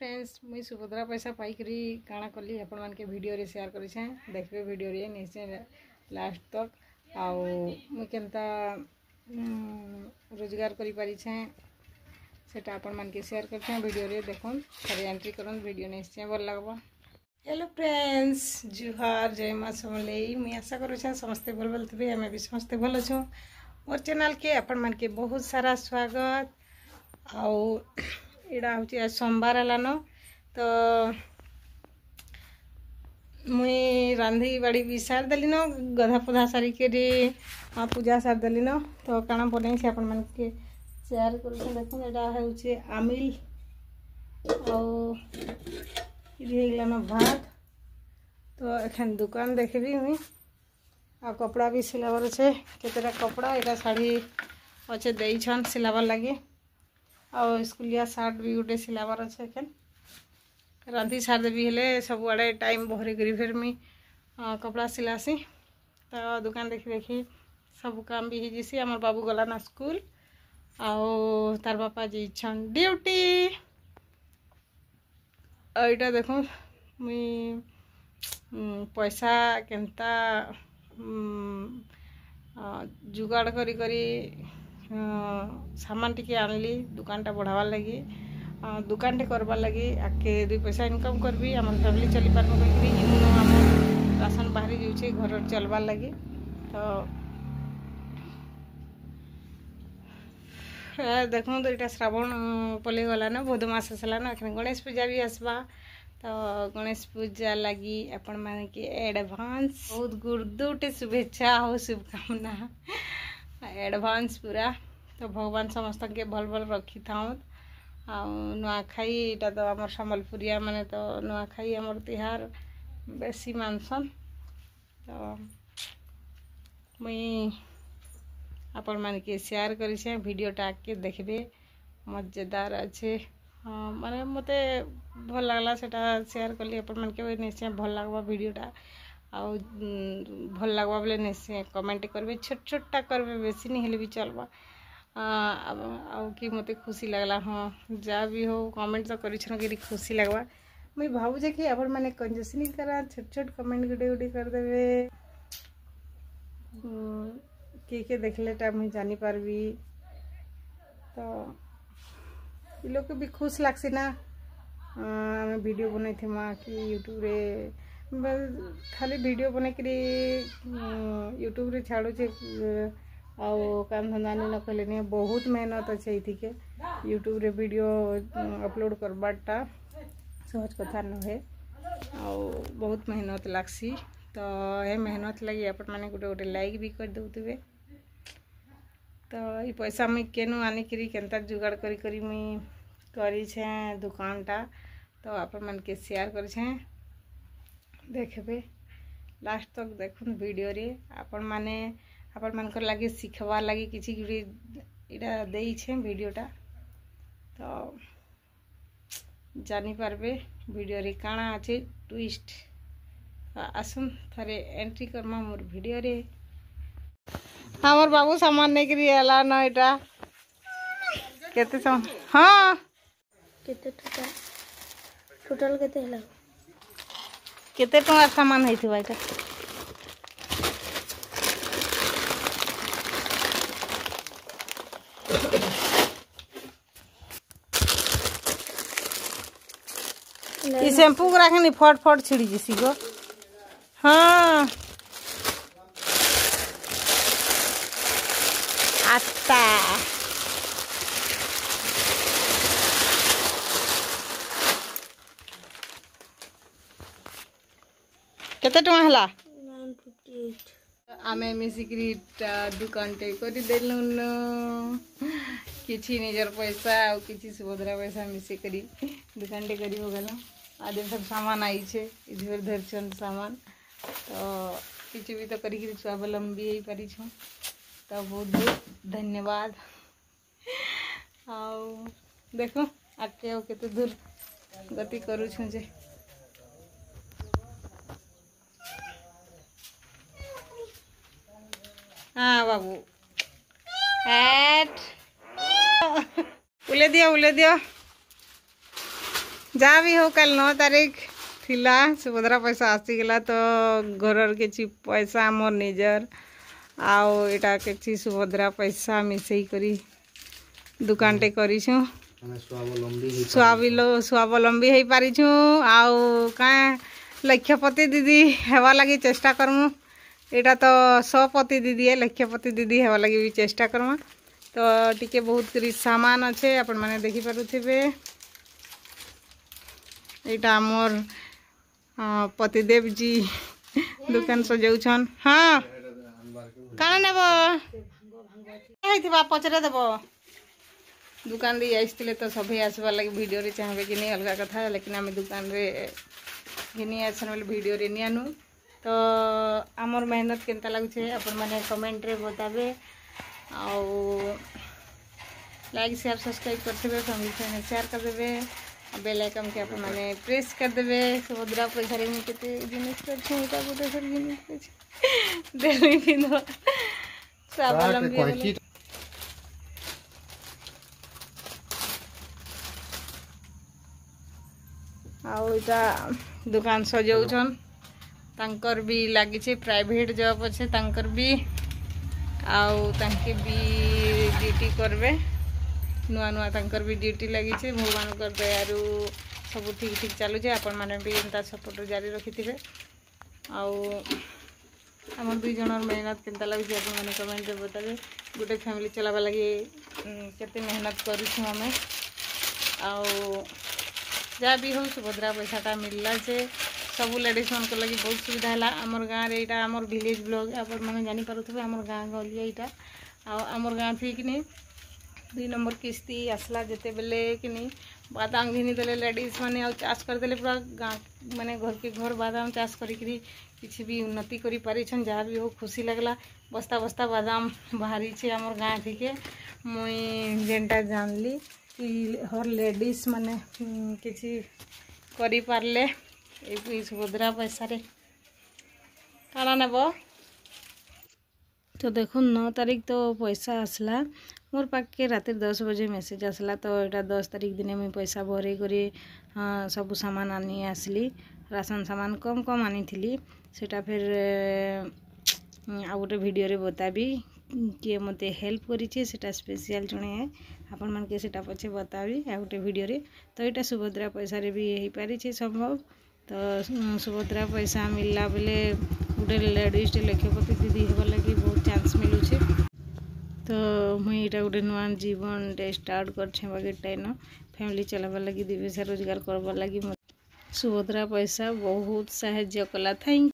Friends मुई सुभद्रा पैसा पाइकरी काଣା कली आपण मान के वीडियो रे शेयर करी छे देखबे वीडियो रे निश्चय लास्ट तक आउ मुई केनता रोजगार करी पारी छे सेटा आपण मान के शेयर कर छे वीडियो रे देखन थरे एंट्री करन वीडियो निश्चय भल लागबो। हेलो फ्रेंड्स जुहार जय मां समलेई मुई आशा करू छे समस्त भल भल तबे हमें भी समस्त भल छो मोर चैनल के आपण मान के बहुत सारा स्वागत आउ इड़ा हूँ आज सोमवार है तो मुई रांधी बाड़ी भी सार देली न गधा पधा सारिक पूजा सार देली न तो काना बन अपन मान के शेयर कर देखो यहाँ हूँ आमिल आगलान भात तो एखन दुकान देखी मुई आ कपड़ा भी सिलाबार अच्छे केतेटा कपड़ा यहाँ शाढ़ी अच्छे देछन सिलाबार लगे और स्कूलिया सार्ट भी गोटे सिलाबार अच्छे एखन रांधी सार देवी हेले सब आड़े टाइम बहरी करी फिर मुई कपड़ा सिलासी तो दुकान देखी देखी सब काम भी होसी। आम बाबू गला ना स्कूल आउ तार बापा जाइछन ड्यूटी यहाँ देखो मुई पैसा केनता जुगाड़ करी करी सामान टिके आनली दुकान टा बढ़ावार लगी दुकान टे करवार लगी आके दुई पैसा इनकम करबी आम फैमिली चली पार्म करी आम राशन बाहरी जाऊे घर चलवार लगी तो देखो तो यहाँ श्रावण पलि गला न बहुत मास आसला न एखन गणेश पूजा भी आसबा तो गणेश पूजा लगी आपण मान के एडवांस बहुत गुर्दुटे शुभेच्छा हो शुभकामना एडवांस पूरा तो भगवान समस्त के भल भल रखी था नुआखाई इटा तो आम सम्बलपुरिया माने तो नुआखाई आमर तिहार बेसी मानसन तो मुई आपण मान के शेयर करी छे वीडियोटा के देखबे मजेदार अच्छे माने मते भल लागला सेटा शेयर कली आपण मान के निश्चय भल लागबा वीडियोटा आउ भल लगवा बोले निश्चय कमेंट करबे छोट छोटा करबे बेसी नहीं हेले भी चलबा आउ कि मते खुशी लगला हाँ जा भी हो कमेंट तो करी कि खुशी लगवा मुई भावु जे कि आपण माने कंजूसी नहीं करा छोट छोट कमेंट गुटे गुटे कर देबे के देखले टा मुई जानी पारबी तो इ लोग के भी खुश लागसी ना आमे वीडियो बनई थेमा कि यूट्यूब रे खाली वीडियो बने करी यूट्यूब रे छाड़ू छे आउ काम धंधा न कले नहीं बहुत मेहनत अच्छे ये यूट्यूब रे वीडियो अपलोड करवाटा सहज कथा न है आउ बहुत मेहनत लागसी तो ये मेहनत लगी आपण माने गोटे गोटे लाइक भी कर दउतबे तो ये पैसा मुई केनु आनी करी केनता जुगाड़ करी करी मुई करी छे दुकान टा तो आपण मान के शेयर करी छे देखबे लास्ट तक देखुन वीडियो रे आपण मानकर लगे सिखवार लगे किसी इटा देई छे वीडियोटा तो जानी पारबे वीडियो रे काना अच्छे ट्विस्ट आसुन थरे एंट्री करमा मोर वीडियो रे हमर बाबू सामान नहीं करी आला न इटा केते सामान हां केते टोटल केते हला केते टका सामान होइथिबा इटा ई शैम्पू को राखनी फट फट छिड़ी जसी गो हाँ आता केते टका हला 958 आमे मिसिकरी दुकान टे करी देलु न किछि निजर पैसा और किछि सुभद्रा पैसा मिसे करी दुकान टे करी हो गला आदि सब सामान आई छे इधर धरछन सामान तो किछि भी तो करी स्वावलंबी ही पारी छो तो बहुत बहुत धन्यवाद आउ देखो आके और केते दूर गति करू छु जे हाँ बाबू उले दियो जहाँ भी हो कल 9 तारीख थिला सुभद्रा पैसा आसीगला तो घर किसी पैसा मोर निजर आउ एटा किसी सुभद्रा पैसा मिसई करी दुकान टे करिछु स्वावलंबी हो पारिछु आउ का लक्ष्यपति दीदी हेवा लगी चेष्टा करमु एटा तो 100पति दीदी है लक्ष्यपति दीदी हेवा लगी भी चेष्टा करमा तो टिके बहुत करी सामान अच्छे अपन माने देखि पारुथिबे एटा मोर पतिदेव जी दुकान सजाउछन हाँ काना नेबो पचरे देबो दुकान रे आइसतिले तो सभी आसबार लगे वीडियो रे चाहबे कि नहीं अलग कथा लेकिन आम दुकान रे घिनी आसन वाले वीडियो रे नियानु तो आमर मेहनत केनता लागुछे अपन माने कमेंट रे बताबे आउ लाइक शेयर सब्सक्राइब करथिबे फैमिली चैनल शेयर कर देबे बेल आइकन के अपन माने प्रेस कर देबे सुभद्रा पैसा रे केते जिनिस करछु एटा गोटे सर जिनिस करछु देबे किनो स्वावलंबी वाले आउ इटा दुकान सजाउछन तांकर भी लागी प्राइवेट जॉब अच्छे तांकर भी आउ तांके भी ड्यूटी करबे नुआ नुआ तांकर भी ड्यूटी लगी भगवान कर दयारु सब ठीक ठीक चलू आपण मैंने भी एंता सपोर्ट जारी रखिथे आउ आम दुई जनर मेहनत केनता लगे आप मैंने कमेंट में बताबे गोटे फैमिली चलावा लगे केते मेहनत करूँ आम आउ जहाँ भी हो सुभद्रा पैसाटा मिलला से सबू लेडीज मान लगे बहुत सुविधा है आमर गाँव रे यहाँ आमर विलेज ब्लॉग आप मैंने जानीपे आमर गाँव गलिया यहाँ आमर गाँव थी कि 2 नंबर किस्ती आसला जिते बेले कि बादाम घिनी देले लेडीज माने आ चाष करदे पूरा गाँव माने घर के घर बादाम चाष करी किसी भी उन्नति करी पारिछन जहाँ भी हो खुशी लगला बस्ता बस्ता बादाम बाहरी छे आमर गाँव थी के मुई जेनटा जानली कि हर लेडीज माने किसी करी पारले ए सुभद्रा पैसा रे काना नेबो तो देखो 9 तारीख तो पैसा आसला मोर पाखे रात 10 बजे मेसेज आसला तो यहाँ 10 तारीख दिन मुझे पैसा भरे करी सब सामान आनी आसली राशन सामान कम कम आनी थी सेटा फिर आ गोटे वीडियो रे बताबी किए मते हेल्प करी सेटा स्पेशल जने है आपण मन के सेटा पछे बताबी आ गोटे वीडियो रे तो यहाँ सुभद्रा पैसा रे भी हो पारी संभव तो सुभद्रा पैसा मिलला बेले गोटे लेडीज लक्ष्यपति दीदी हेबा लगी बहुत चांस मिलूछे तो मुई यहाँ गोटे नुआ जीवन स्टार्ट कर फैमिली चलाबार लगी 2 पैसा रोजगार करबार लगी सुभद्रा पैसा बहुत साहाय्य कला। थैंक